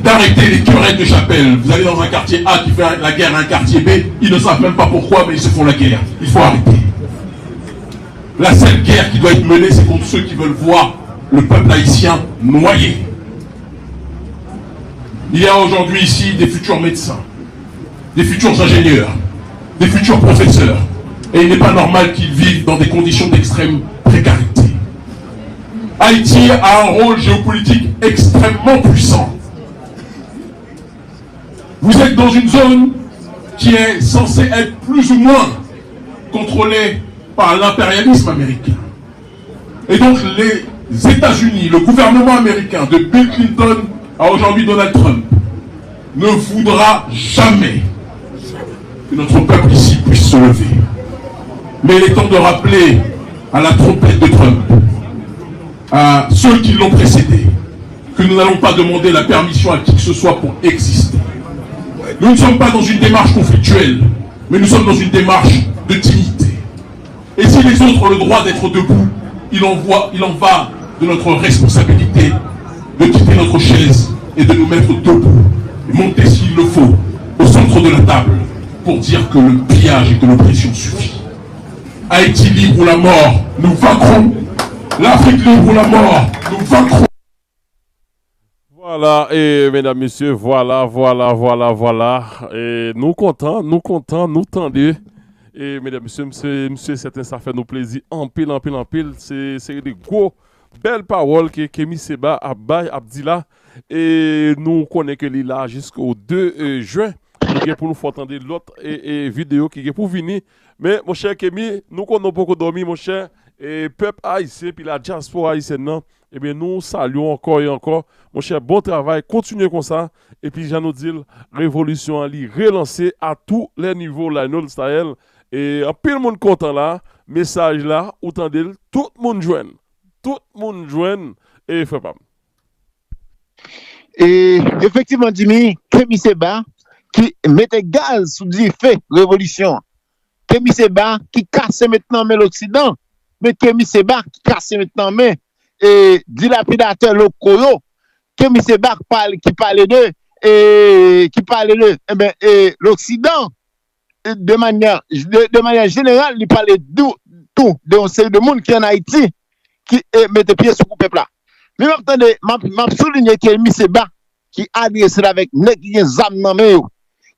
d'arrêter les querelles de chapelle. Vous allez dans un quartier A qui fait la guerre à un quartier B, ils ne savent même pas pourquoi, mais ils se font la guerre. Il faut arrêter. La seule guerre qui doit être menée, c'est contre ceux qui veulent voir le peuple haïtien noyé. Il y a aujourd'hui ici des futurs médecins, des futurs ingénieurs, des futurs professeurs. Et il n'est pas normal qu'ils vivent dans des conditions d'extrême précarité. Haïti a un rôle géopolitique extrêmement puissant. Vous êtes dans une zone qui est censée être plus ou moins contrôlée par l'impérialisme américain. Et donc les États-Unis, le gouvernement américain de Bill Clinton à aujourd'hui Donald Trump, ne voudra jamais que notre peuple ici puisse se lever. Mais il est temps de rappeler à la trompette de Trump, à ceux qui l'ont précédé, que nous n'allons pas demander la permission à qui que ce soit pour exister. Nous ne sommes pas dans une démarche conflictuelle, mais nous sommes dans une démarche de dignité. Et si les autres ont le droit d'être debout, il en va de notre responsabilité de quitter notre chaise et de nous mettre debout, monter s'il le faut, au centre de la table, pour dire que le pillage et que l'oppression suffit. Haïti libre ou la mort, nous vaincrons. L'Afrique libre ou la mort, nous vaincrons. Voilà, et mesdames, messieurs, voilà. Et nous contents, nous tendez. Et mesdames, messieurs, certains, ça fait nous plaisir. En pile. C'est des gros, belles paroles que Kémy Seba a dit là. Et nous connaissons que l'île là jusqu'au 2 juin. Pour nous faire entendre l'autre vidéo qui est pour venir. Mais mon cher Kémy, nous connaissons beaucoup dormi, mon cher. Et peuple haïtien, puis la diaspora haïtienne, non, eh bien, nous saluons encore et encore. Mon cher, bon travail, continuez comme ça. Et puis, j'en nous dis, révolution en ligne, relancée à tous les niveaux, là, dans le Sahel. Et en pile monde content là, message là, autant de tout le monde joigne, et fait pas. Et effectivement, Jimmy, Kémy Seba, qui mettait gaz sous du feu, révolution. Kémy Seba, qui casse maintenant l'Occident. Mais Kémy Seba qui casse maintenant mais dilapidateur locaux, Kémy Seba qui parle de l'Occident de manière générale, il parlait tout de une série de monde qui en Haïti qui mette pied sur le peuple là. Mais m'attendez, m'a souligné que M. Seba qui adresse avec nèg qui gen zam nan men yo,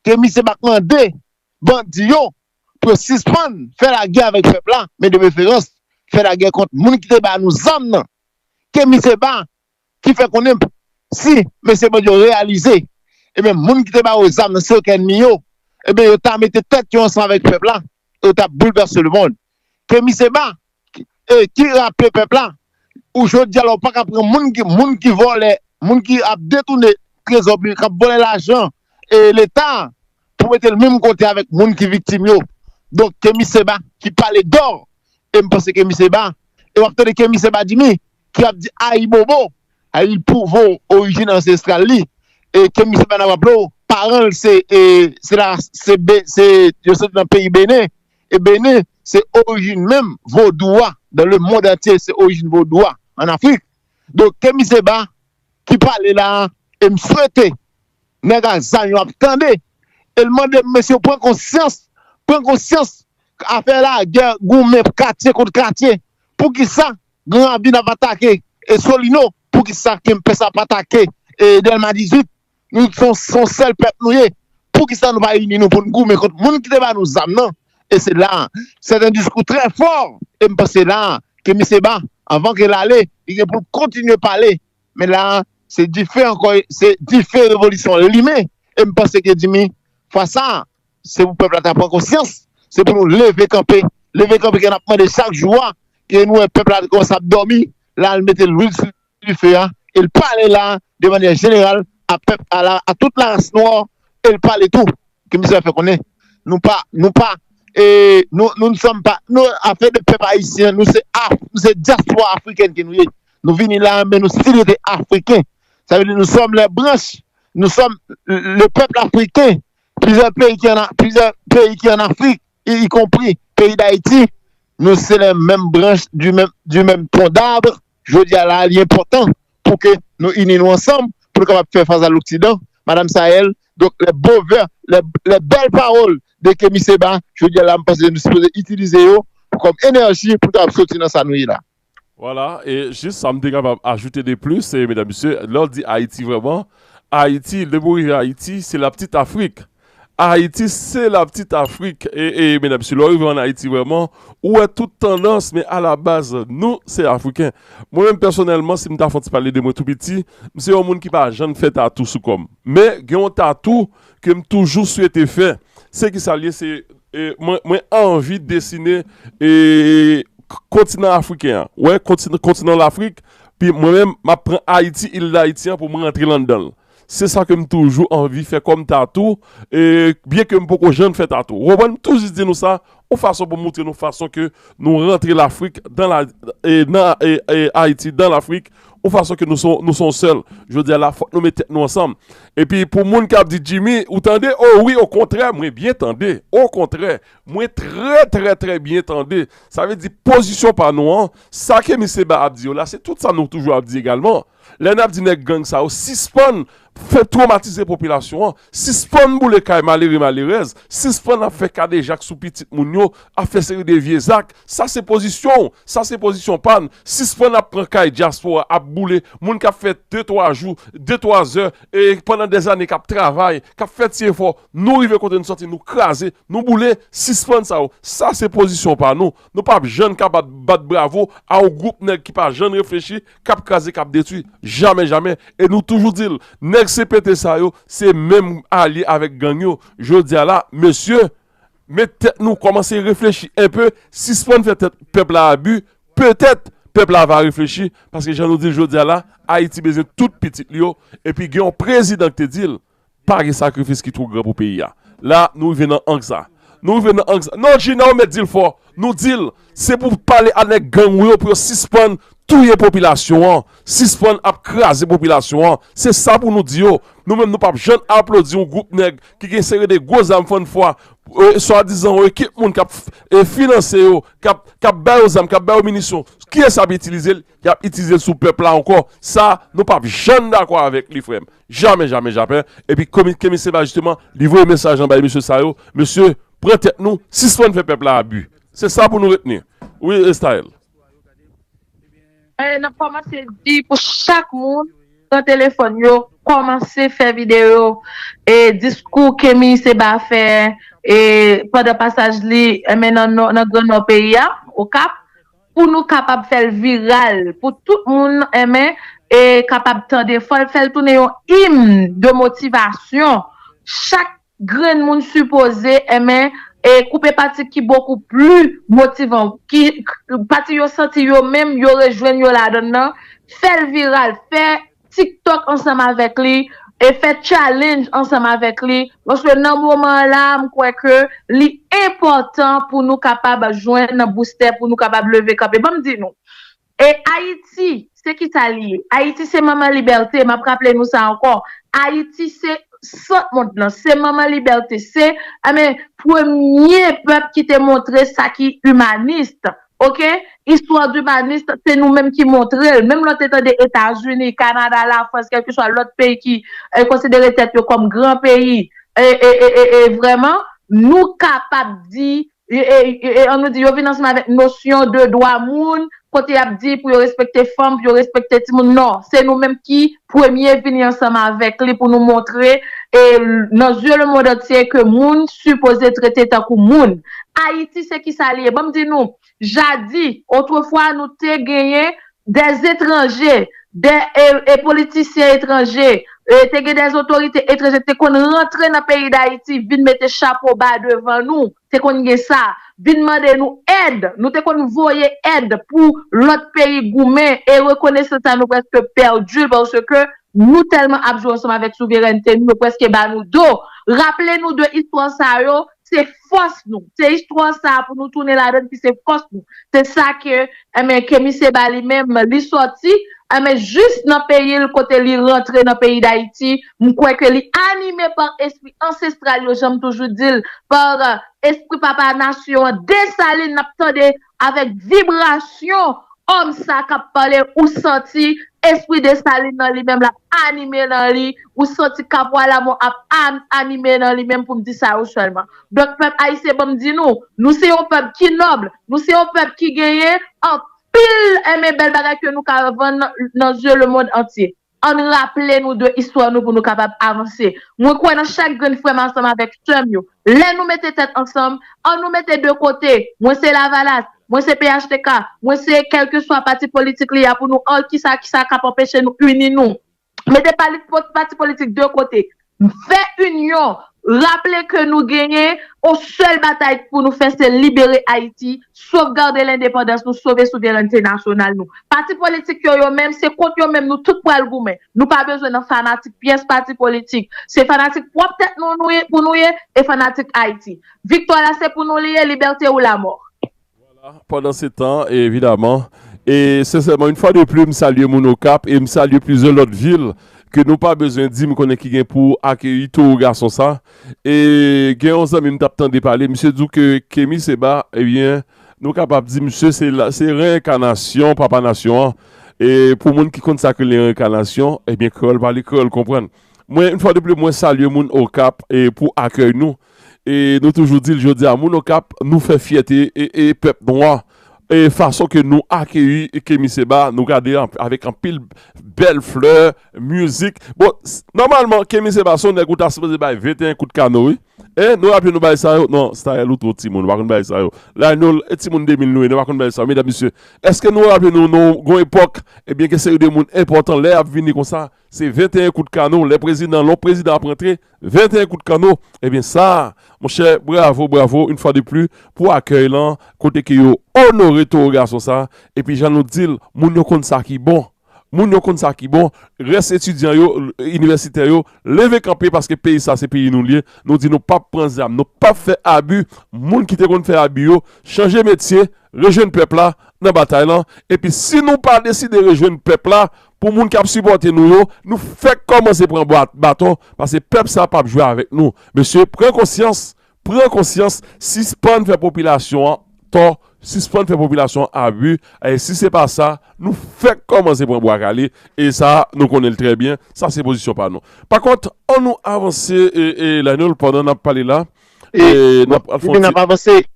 que M. Seba mandé bandi yo pour suspendre faire la guerre avec le peuple là, mais de préférence faire la guerre contre moun qui te ba nous zam nan. Que M. Seba qui fait qu'on aime si M. Seba yo réaliser et bien moun qui te ba aux zam nan c'est ennemi yo, et bien yo t'a mette tête yo ensemble avec le peuple là, yo t'a bouleversé le monde. Que M. Seba qui rappelle le peuple là, aujourd'hui alors pas qu'à prendre moun qui vole, moun qui a détourné trésor public, qui a volé l'argent et l'État pour mettre le même côté avec moun qui victime yo. Donc Kémy Seba qui parle d'or et me pense que Kémy Seba et on entend Kémy Seba dit qui a dit aïe bobo, aïe pour vos origines ancestrales li et Kémy Seba n'a pas parent c'est là c'est je sais dans le pays Bénin et Bénin c'est origine même vaudois dans le monde entier, c'est origine vaudois en Afrique. Donc Kémy Seba qui parle là et me souhaiter nèg ça yo attendez et demande monsieur prend conscience à faire la guerre gourmet quartier contre quartier pour qui ça grand bien va attaquer et Solino pour qui ça qui me peut ça pas attaquer et Delma 18 nous sommes son seul peuple nous pour qui ça nous va unir nous pour nous gourmet contre monde qui va nous amener et c'est là c'est un discours très fort et me penser là que M. Seba avant qu'il allait il est pour continuer parler mais là c'est différent encore c'est différentes révolutions limées et me penser que Jimmy face ça c'est pour peuple à prendre conscience c'est pour nous lever camper qu'on a demandé chaque jour que nous un peuple a commencé à dormir là il mettait l'huile sur le feu et il parlait là de manière générale à toute la race noire et il parlait tout que monsieur fait connaître nous ne sommes pas nous affaire de peuple haïtien nous c'est diaspora africaine que nous venons là mais nous sommes africains ça veut dire nous sommes les branches nous sommes le peuple africain plusieurs pays qui en Afrique y compris pays d'Haïti nous c'est les mêmes branches du même tronc d'arbre je dis à là il est important pour que nous unissions ensemble pour capable faire face à l'Occident madame Sahel donc les beaux vers les belles paroles de Kémy Seba je dis là me pense nous supposons utiliser comme énergie pour sortir dans sa nuit là. Voilà, et juste ça me dit capable ajouter des plus, et mesdames et messieurs, l'on dit Haïti vraiment. Haïti, le mot Haïti, c'est la petite Afrique. Haïti, c'est la petite Afrique. Et mesdames et messieurs, l'arrivée en Haïti vraiment, où est toute tendance, mais à la base, nous, c'est africain. Moi-même, personnellement, si je me parler de moi tout petit, c'est un monde qui n'a jamais fait tatou sous comme. Mais, il y a un tatou que je toujours souhaité faire. C'est qui s'allie, c'est, moi, envie de dessiner, et continent africain, ouais, continent l'Afrique, puis moi-même, je prends Haïti, île d'Haïtien pour me rentrer là-dedans. C'est ça que j'ai toujours envie de faire comme tatou, et bien que je ne jeune faire tatou. On va toujours dire nous ça, de façon pour montrer nous façon que nous rentrons l'Afrique dans Haïti dans l'Afrique, de façon que nous sommes seuls. Je veux dire, là, faut nous mettre nous ensemble. Et puis, pour moun qui a dit Jimmy, vous tendez? Oh oui, au contraire, moi bien tendez. Au contraire, moi très, très, très bien tendez. Ça veut dire position par nous, hein. Ça que M. Seba a dit, là, c'est tout ça nous toujours a dit également. Les n'a dit gang ça, suspend, fait traumatiser la population, suspend pour les cas malheureuses, suspend a fait cas des Jacques sous petit mounio, a fait série de vieux actes, ça c'est position panne, suspend a prend cas diaspora, a boulé, moun qui a fait 2-3 jours, 2-3 heures, et pendant des années qui a travaillé, qui a fait si effort, nous arrivons quand nous sortir, nous craser, nous bouler, suspend ça c'est position par nous pas jeune qui battre bravo, à un groupe qui pas jeune réfléchi, qui a craser, qui a détruit. Jamais, et nous toujours dire, nèg CPT ça yo, c'est même allié avec gang yo. Je dis à là, monsieur, mettez nous commencer à réfléchir un peu, si ce qu'on fait peuple à abus, peut-être peuple va réfléchir, parce que je nous dis, je dis à là, Haïti besoin toute petite yo, et puis il y a un président qui te dit, pas de sacrifice qui est trop grand pour le pays. Là, nous venons en ça. Non, Gina, on met dit fort. Nous dit, c'est pour parler avec gang pour suspendre toute la population, suspendre à craser la population. C'est ça pour nous dire. Nous-mêmes, nous ne pouvons pas jeune applaudir un groupe nègre qui a inséré des gros enfants de fois, soi-disant, équipe qui a financé, qui a baillé aux âmes, qui a baillé aux munitions. Qui est ça utiliser? Qui a utilisé sous peuple là encore? Ça, nous ne pouvons pas jeune d'accord avec les frères. Jamais. Et puis, comme Kémy Seba justement, livrer un message en bas, monsieur Sayo, monsieur, prends tête nous, si ce qu'on fait peuple à abus. C'est ça pour nous retenir. Oui, style. N'a commencé à dire pour chaque monde dans le téléphone, yo, commencer à faire vidéo et discours que mi se ba faire et pendant passage li maintenant dans nos pays au Cap pour nous capable faire viral pour tout le monde aimer et capable de faire tourner un hymne de motivation chaque grand monde supposé aimer et couper parti qui beaucoup plus motivant qui parti yo senti yo même yo rejoindre yo là-dedans faire viral faire TikTok ensemble avec lui et faire challenge ensemble avec lui parce que dans moment là je crois que c'est important pour nous capable joindre un booster pour nous capable lever cap et bon me dire nous et Haïti c'est qui ça lié Haïti c'est maman liberté m'a rappelé nous ça encore Haïti c'est c'est maman liberté c'est premier peuple qui t'a montré ça qui humaniste. OK, histoire d'humaniste, c'est nous-mêmes qui montrons. Même l'autre état des États-Unis, Canada, la France, quel que soit l'autre pays qui est considéré comme grand pays. Et vraiment, nous capables de dire, et on nous dit, on vient ensemble avec notion de droit moun, côté a dit pour respecter femmes, pour respecter tout le monde. Non, c'est nous-mêmes qui premier venir ensemble avec lui pour nous montrer et dans le monde entier que moun supposé traiter tant que moun. Haïti c'est qui s'allie. Bon me dit nous, jadis autrefois nous t'ai gagné des étrangers, des politiciens étrangers, t'ai gagné des autorités étrangères t'ai qu'on rentrer dans le pays d'Haïti, vinn mettre chapeau bas devant nous, t'ai qu'on gagné ça, vinn demander nous aide, nous t'ai qu'on voyer aide pour l'autre pays gourmet et reconnaissance ça nous presque perdu parce que nous tellement abjoués ensemble avec souveraineté, nous presque bas nous dos. Rappelez-nous de l'histoire ça yo, c'est force nous. C'est histoire ça pour nous tourner la donne puis c'est force nous. C'est ça que Kémi Seba lui-même lui sorti mais juste dans le pays le côté lui rentrer dans le pays d'Haïti, je crois que lui animé par esprit ancestral, j'aime toujours dire par esprit papa nation, Dessalines n'attendait avec vibration homme ça qui parlé ou senti esprit de Saline dans lui-même la animé dans lui ou senti Capois mon animé dans lui-même pour me dire ça seulement. Donc peuple haïtien bon me dit nous c'est un peuple qui noble, nous c'est un peuple qui gagne en pile aimer belle bagarre que nous avons dans le monde entier. On rappelle nous de histoire nous pour nous capables avancer. Moi crois dans chaque grande frère ensemble avec chum yo. Là nous mettez tête ensemble, on nous mettait de côté. Moi c'est Lavalas, moi c'est PHTK, moi c'est quel que soit parti politique li a pour nous qui ça capable empêcher nous unir nous. Mettez pas les parti politique de côté. Fait union. Rappelez que nous gagnons au seul bataille pour nous faire c'est libérer Haïti, sauvegarder l'indépendance, nous sauver la souveraineté nationale nous. Parti politique yo même c'est contre yo même nous tout pour le goumen. Nous pas besoin d'un fanatique pièce parti politique. C'est fanatique propre tête nous pour nous et fanatique Haïti. Victoire là c'est pour nous lier liberté ou la mort. Voilà, pendant ce temps évidemment et sincèrement une fois de plus me salue mon Cap et me salue plusieurs autres villes que nous pas besoin de dire qu'on qui gagne pour accueillir tout garçon ça et gagne 11 ans même t'attend de parler monsieur dit que Kémi Seba eh bien nous capable dire monsieur c'est réincarnation papa nation et pour monde qui compte ça que les réincarnations eh bien école par l'école comprendre moi une fois de plus moi salue mon au Cap et pour accueillir nous et nous toujours dit je dis à mon au Cap nous fait fierté et peuple noir et façon que nous accueillir Kémi Seba nous garder avec un pile belle fleur musique bon normalement Kémi Seba son écoute à supposé bailler 21 coups de canon oui et nous appelons nous bailler ça non style ou tout Timon va qu'on bailler ça là nous Timon 2000 nous va qu'on bailler ça mesdames messieurs est-ce que nous rappelons nous gon époque et bien que c'est des monde important là venir comme ça c'est 21 coups de canon les présidents l'on président a rentré 21 coups de canon et bien ça mon cher bravo une fois de plus pour accueillir là côté qui yo honorer tout garçon ça et puis j'en nous dit moun yo compte ça qui bon moun yo compte ça qui bon reste étudiant yo universitaire yo lever camper parce que pays ça c'est pays nous lié nous dit nous pas prendre arme nous pas faire abus moun qui te kon faire abus yo changer métier rejoindre peuple là dans bataille là et puis si nous pas décider rejoindre peuple là pour moun qui a supporter nous fait commencer prendre bâton parce que peuple ça pas jouer avec nous monsieur prends conscience si span fait population tort si span fait population abus et si c'est pas ça nous fait commencer pour boire caler et ça nous connaissons très bien ça c'est position pas nous par contre on nous avancer et là nous pendant n'a parlé là et n'a pas avancé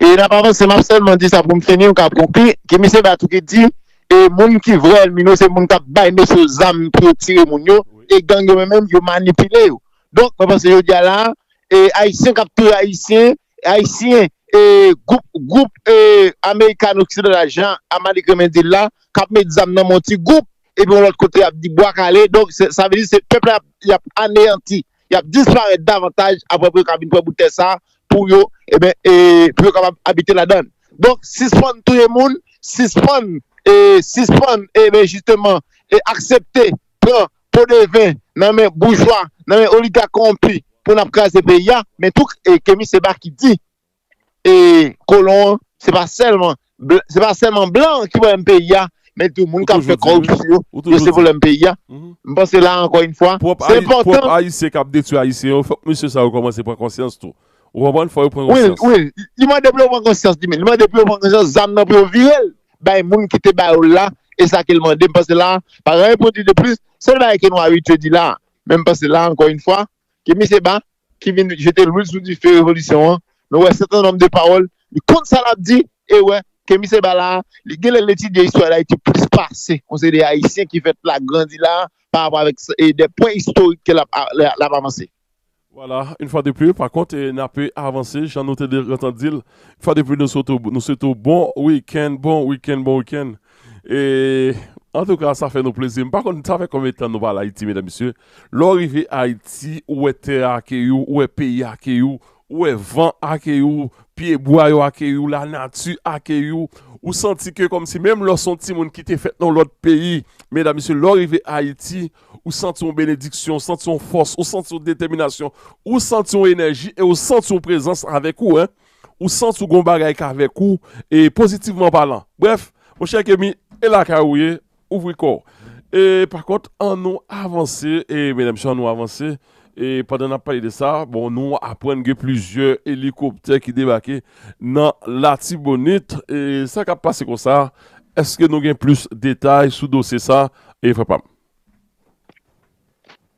Et n'a pas avancé, m'a seulement dit ça pour me finir, pour conclure, que M. Batou qui dit, et moun qui vrai, mino, c'est moun qui a baillé mes âmes pour tirer moun yo, et gang yo même, yo manipulé yo. Donc, je pense que yo dit là, et Haïtien capture Haïtien, et groupe américano-occidental d'argent, américain dit là, cap met des âmes dans mon petit groupe, et puis de l'autre côté, il y a dit bois calé, donc ça veut dire que ce peuple il a anéanti, il a disparu davantage après que cabine pour bouter ça, pour yo, et pour capable habiter là-dedans. Donc, suspend tout le monde, suspend, et bien justement, et accepter, prendre pour des vins, dans mes bourgeois, dans mes oligarques corrompus, pour nous craser pays, mais tout, et Kémy Séba qui dit, et colon, c'est pas seulement blanc qui va un pays, mais tout le monde qui a fait corruption, c'est pour le pays. Je pense que là, encore une fois, c'est important. Pour Haïtien qui a détruit Haïtien, monsieur, ça va commencer à prendre conscience tout. Il faut prendre conscience. Oui, il m'a développé conscience, il m'a développé conscience, zam nan pour virer, ben, moun qui te là, et ça qu'il m'a dit, parce que là, par exemple, pour dire de plus, c'est le bail que nous avons dit là, même parce que là, encore une fois, Kémy Séba, qui vient jeter l'huile sous du feu révolution, mais ouais, certain nombre de paroles, il compte ça l'a dit, et ouais, Kémy Séba là, l'étude de l'histoire a été plus passée. On sait des Haïtiens qui fait la grande là, par rapport avec des points historiques qu'elle a avancé. Voilà, une fois de plus, par contre, on a pu avancer, j'en ai entendu dire, une fois de plus, nous souhaitons bon week-end. Et en tout cas, ça fait nos plaisirs. Par contre, ça fait combien de temps nous parlons d'Haïti, mesdames et messieurs? L'arrivée à Haïti, où est terre à Kéyou, où est pays à Kéyou, où est vent à Kéyou, pied bois à Kéyou, la nature à Kéyou, ou senti que comme si même lorsqu'on petit monde qui était fait dans l'autre pays, mesdames et messieurs, l'arrivée à Haïti, ou senti une bénédiction, senti une force, ou senti une détermination, ou senti une énergie, et ou senti une présence avec vous, hein, ou senti une bagaille avec vous, et positivement parlant. Bref, mon cher Kémy, et la carouille, ouvre corps. Et par contre, en nous avancer, et mesdames et messieurs, en nous avancer, et pendant qu'on a parlé de ça, bon, nous apprenons que plusieurs hélicoptères qui débarquent dans la Tibonite, et ça qui a passé comme ça, est-ce que nous avons plus de détails sur le dossier ça, et faut pas.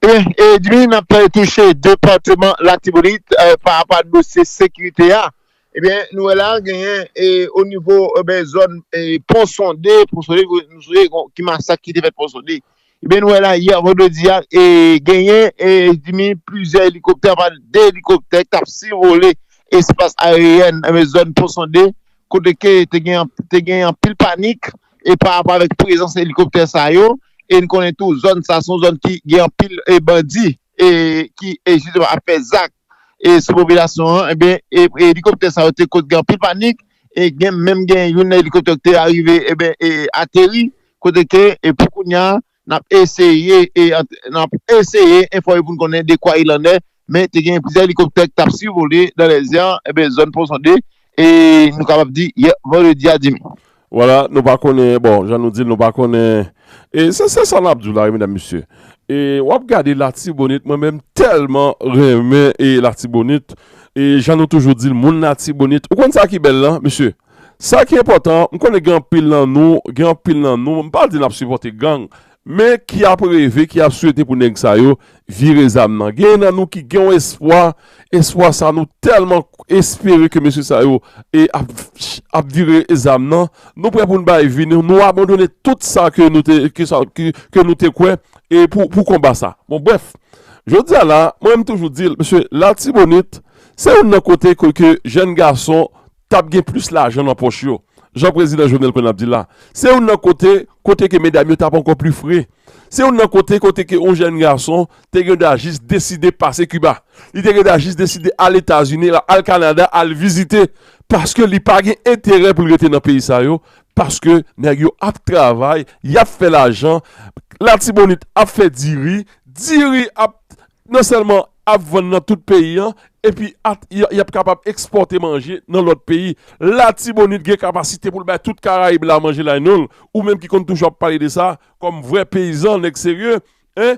Et lui, n'a pas touché le département la Tibonite par rapport à dossier sécurité. Eh bien, nous avons gagné au niveau zone pont sondé, qui massacre qui était fait pont sondé. Eh bien, nous avons hier, vendredi, gagné plusieurs hélicoptères, des hélicoptères qui ont survolé l'espace aérien, zone pont sondé, côté que tu as gagné en pile panique, et par rapport avec la présence d'hélicoptères, ça y est. Et nous connaissons tout, zone, ça sont zones qui ont pile et bandits, et qui, justement, a fait ZAC, et sous population, et bien, et hélicoptère, ça a été côté pile panique, et même un hélicoptère qui est arrivé, et bien, et atterri, côté que, et pour qu'on y a, n'a essayé, il faut pour nous connaître de quoi il en est, mais tu as plusieurs hélicoptères qui ont survolé dans les airs, et bien, zone pour sonder, et nous sommes capables de dire, vendredi à 10 000. Voilà, nous ne connaissons pas, bon, j'en nous dis, nous ne connaissons pas. Et c'est ça, l'Abdoula, mesdames et messieurs. Et on a regardé la Tibonite, moi-même, tellement remé et la Tibonite. Et j'en ai toujours dit, le monde la Tibonite. Vous connaissez ça qui est belle là, monsieur? Ça qui est important, on connaît grand pile dans nous, on ne parle pas de supporter gang, mais qui a rêvé, qui a souhaité pour nous ça yo, virer les âmes. Il y a nous qui ont espoir ça nous tellement espérer que monsieur ça yo et a virer les âmes. Nous prêts pour nous venir, nous abandonner tout ça que nous te quoi et pour combattre ça. Bon bref, je dis là, moi même toujours dire monsieur la Tibonite, c'est un côté que jeune garçon tape plus l'argent dans poche yo. Jean-Président Jovenel qu'on a dit là. C'est un côté que mesdames tapent encore plus frais. C'est un côté que un jeune garçon, t'es juste décidé de passer Cuba. Il t'es juste décidé à l'États-Unis, à le Canada, à le visiter. Parce que il n'a pas intérêt pour rester dans le pays ça yo. Parce que nèg yo a travail, il a fait l'argent. La Tibonite a fait diri a non seulement a vendre dans tout le pays, hein, et puis il est capable d'exporter manger dans l'autre pays. La Tibonite a capacité pour tout Caraïbe la manger là, ou même qui compte toujours parler de ça, comme vrai paysan, sérieux, hein,